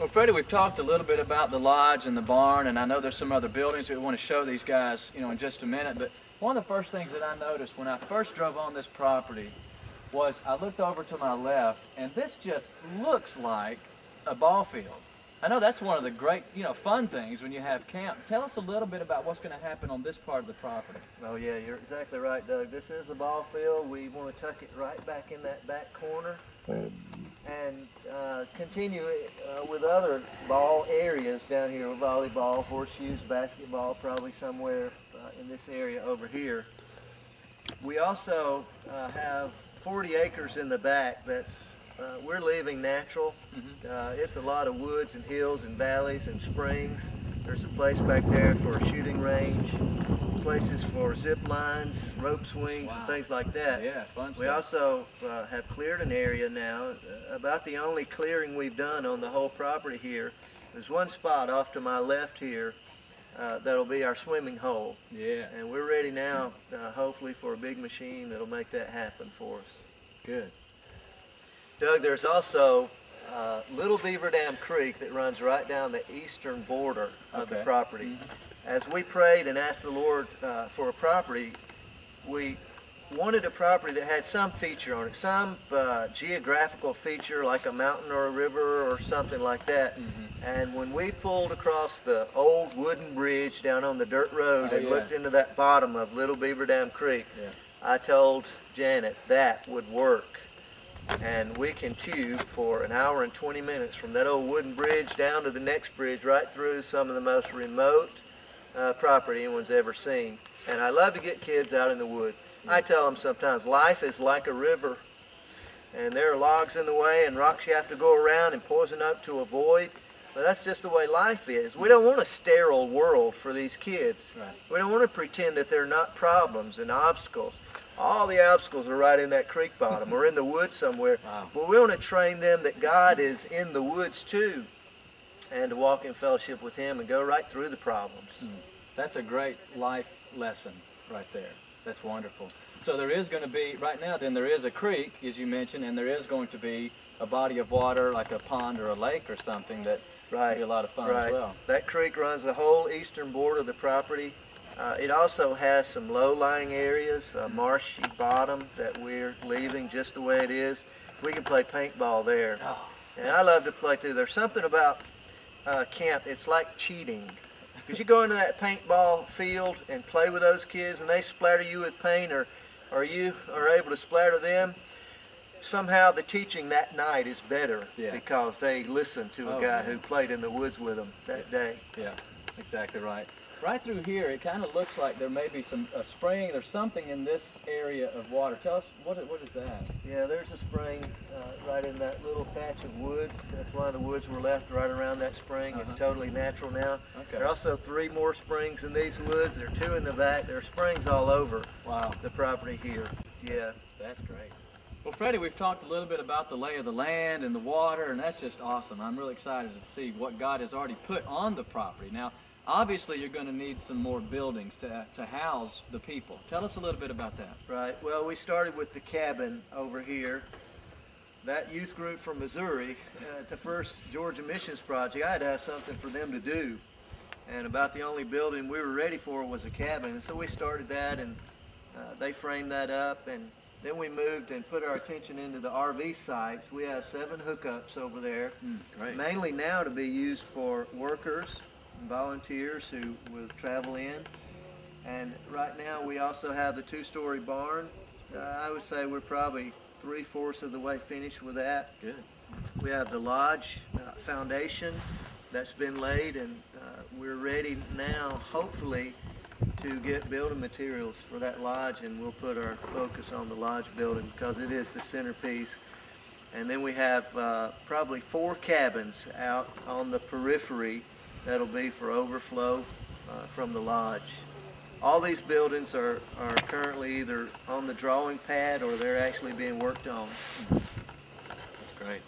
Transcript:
Well, Freddie, we've talked a little bit about the lodge and the barn, and I know there's some other buildings that we want to show these guys, in just a minute. But one of the first things that I noticed when I first drove on this property was I looked over to my left, and this just looks like a ball field. I know that's one of the great, fun things when you have camp. Tell us a little bit about what's going to happen on this part of the property. Oh yeah, you're exactly right, Doug. This is a ball field. We want to tuck it right back in that back corner and continue with other ball areas down here, volleyball, horseshoes, basketball, probably somewhere in this area over here. We also have 40 acres in the back that's we're leaving natural. It's a lot of woods and hills and valleys and springs. There's a place back there for a shooting range, places for zip lines, rope swings, and things like that. Yeah, fun stuff. We also have cleared an area now, about the only clearing we've done on the whole property here. There's one spot off to my left here that'll be our swimming hole. Yeah. And we're ready now, hopefully, for a big machine that'll make that happen for us. Good. Doug, there's also Little Beaver Dam Creek that runs right down the eastern border of the property. As we prayed and asked the Lord for a property, we wanted a property that had some feature on it, some geographical feature like a mountain or a river or something like that. And when we pulled across the old wooden bridge down on the dirt road and looked into that bottom of Little Beaver Dam Creek, I told Janet that would work. And we can tube for an hour and 20 minutes from that old wooden bridge down to the next bridge, right through some of the most remote property anyone's ever seen. And I love to get kids out in the woods. I tell them sometimes, life is like a river, and there are logs in the way and rocks you have to go around and poison up to avoid. But that's just the way life is. We don't want a sterile world for these kids. We don't want to pretend that they're not problems and obstacles. All the obstacles are right in that creek bottom or in the woods somewhere. But we want to train them that God is in the woods too, and to walk in fellowship with Him and go right through the problems. That's a great life lesson right there. That's wonderful. So there is going to be, right now then, there is a creek, as you mentioned, and there is going to be a body of water like a pond or a lake or something that will be a lot of fun as well. That creek runs the whole eastern border of the property. It also has some low-lying areas, a marshy bottom that we're leaving just the way it is. We can play paintball there. And I love to play too. There's something about camp, it's like cheating. Because you go into that paintball field and play with those kids and they splatter you with paint or you are able to splatter them, somehow the teaching that night is better because they listened to a guy who played in the woods with them that day. Yeah, exactly right. Right through here, it kind of looks like there may be a spring. There's something in this area of water. Tell us, what is that? Yeah, there's a spring right in that little patch of woods. That's why the woods were left right around that spring. It's totally natural now. There are also 3 more springs in these woods. There are 2 in the back. There are springs all over the property here. Yeah. That's great. Well, Freddie, we've talked a little bit about the lay of the land and the water, and that's just awesome. I'm really excited to see what God has already put on the property. Now, obviously, you're going to need some more buildings to house the people. Tell us a little bit about that. Right. Well, we started with the cabin over here. That youth group from Missouri, at the first Georgia Missions Project, I had to have something for them to do. And about the only building we were ready for was a cabin. And so we started that, and they framed that up. And then we moved and put our attention into the RV sites. We have 7 hookups over there, mainly now to be used for workers, volunteers who will travel in. And right now we also have the 2-story barn. I would say we're probably 3/4 of the way finished with that. Good. We have the lodge foundation that's been laid, and we're ready now, hopefully, to get building materials for that lodge, and we'll put our focus on the lodge building because it is the centerpiece. And then we have probably 4 cabins out on the periphery that'll be for overflow from the lodge. All these buildings are currently either on the drawing pad or they're actually being worked on. That's great.